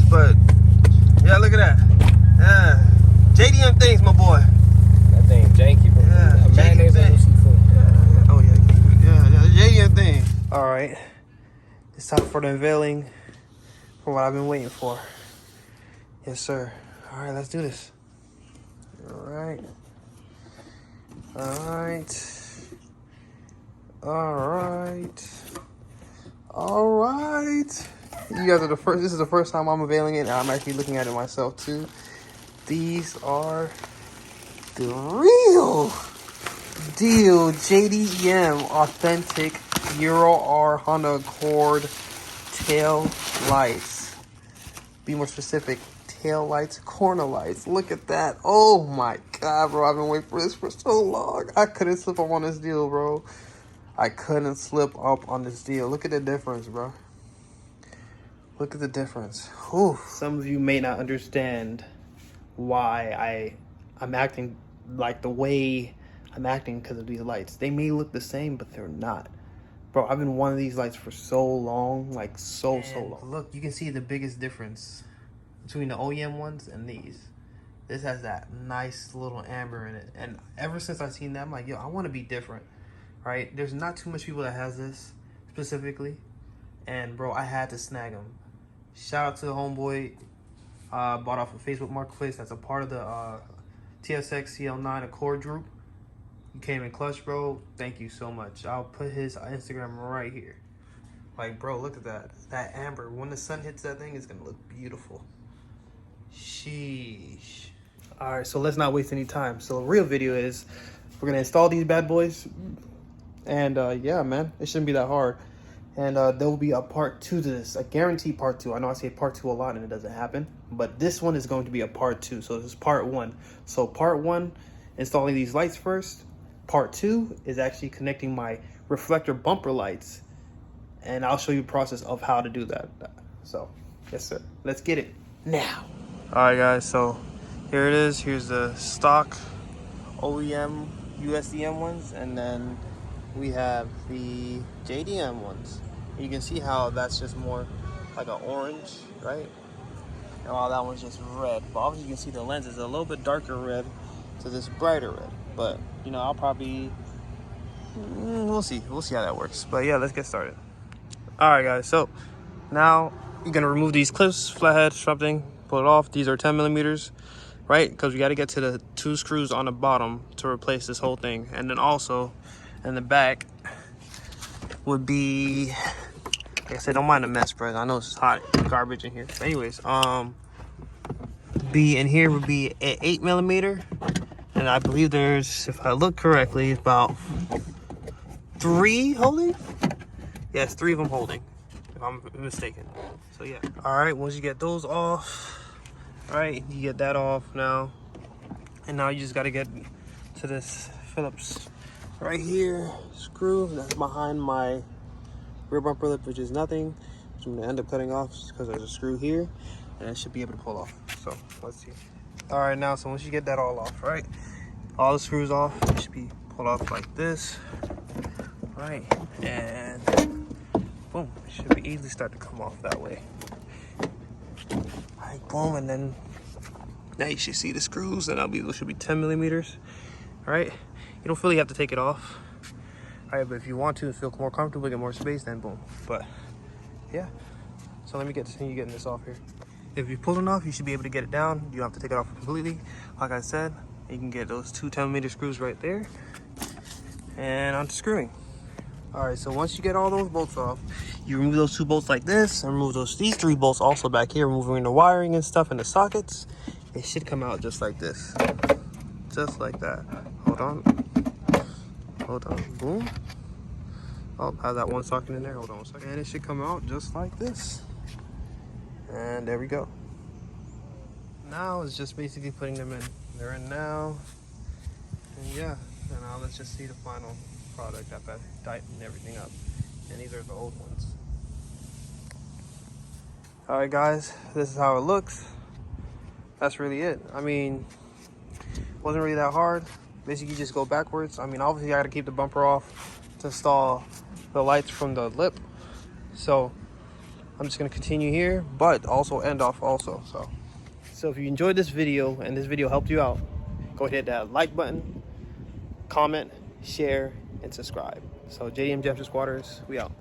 But yeah, look at that. Yeah, JDM things, my boy. That thing janky, bro. Yeah, Mayonnaise on your seafood. Yeah. Oh yeah, JDM thing. All right, it's time for the unveiling for what I've been waiting for. Yes, sir. All right, let's do this. All right. All right. All right. All right. You guys are the first. This is the first time I'm unveiling it, and I'm actually looking at it myself too. These are the real deal JDM authentic Euro R Honda Accord tail lights. Be more specific, tail lights, corner lights. Look at that. Oh my god, bro. I've been waiting for this for so long. I couldn't slip up on this deal, bro. I couldn't slip up on this deal. Look at the difference, bro. Look at the difference. Whew. Some of you may not understand why I'm acting like the way I'm acting because of these lights. They may look the same, but they're not. Bro, I've been wanting these lights for so long, like so long. Look, you can see the biggest difference between the OEM ones and these. This has that nice little amber in it. And ever since I've seen that, I'm like, yo, I want to be different, right? There's not too much people that has this specifically. And bro, I had to snag them. Shout out to the homeboy, bought off of Facebook Marketplace. That's a part of the TSX CL9 Accord group. You came in clutch, bro. Thank you so much. I'll put his Instagram right here. Like, bro, look at that. That amber. When the sun hits that thing, it's going to look beautiful. Sheesh. All right, so let's not waste any time. So the real video is we're going to install these bad boys. And, yeah, man, it shouldn't be that hard. And there will be a part 2 to this. I guarantee part 2. I know I say part 2 a lot and it doesn't happen. But this one is going to be a part 2. So this is part 1. So part 1, installing these lights first. Part 2 is actually connecting my reflector bumper lights. And I'll show you the process of how to do that. So, yes, sir. Let's get it now. All right, guys. So here it is. Here's the stock OEM USDM ones. And then we have the JDM ones. You can see how that's just more like an orange, right? And while that one's just red. But obviously you can see the lens is a little bit darker red to this brighter red. But, you know, I'll probably, we'll see how that works. But yeah, let's get started. All right, guys. So now you're going to remove these clips, flathead, something, pull it off. These are 10 millimeters, right? Because we got to get to the 2 screws on the bottom to replace this whole thing. And then also in the back would be, like I said, don't mind the mess, bro. I know it's hot garbage in here. But anyways, be in here would be an 8 millimeter. And I believe there's, if I look correctly, about 3 holding. Yes, 3 of them holding, if I'm mistaken. So yeah. All right, once you get those off, all right, you get that off now. And now you just got to get to this Phillips right here screw that's behind my rear bumper lip, which is nothing, which I'm gonna end up cutting off because there's a screw here and it should be able to pull off. So let's see. All right, now, so once you get that all off, right, all the screws off, it should be pulled off like this, right, and boom, it should be easily start to come off that way. All right, boom, and then now you should see the screws, and it should be 10 millimeters. All right, you don't really have to take it off. All right, but if you want to feel more comfortable, get more space, then boom. But yeah, so let me continue getting this off here. If you're pulling off, you should be able to get it down. You don't have to take it off completely. Like I said, you can get those 2 10mm screws right there and onto screwing. All right, so once you get all those bolts off, you remove those 2 bolts like this and remove these 3 bolts also back here, removing the wiring and stuff and the sockets. It should come out just like this, just like that. Hold on, boom. Oh, I have that one socket in there. Hold on 1 second. And it should come out just like this. And there we go. Now it's just basically putting them in. They're in now. And yeah, and now let's just see the final product after I tighten everything up. And these are the old ones. All right, guys, this is how it looks. That's really it. I mean, it wasn't really that hard. Basically, just go backwards. I mean, obviously, I got to keep the bumper off to install the lights from the lip. So, I'm just gonna continue here, but also end off also. So if you enjoyed this video and this video helped you out, go ahead and hit that like button, comment, share, and subscribe. So JDM Jamzter Sqauders, we out.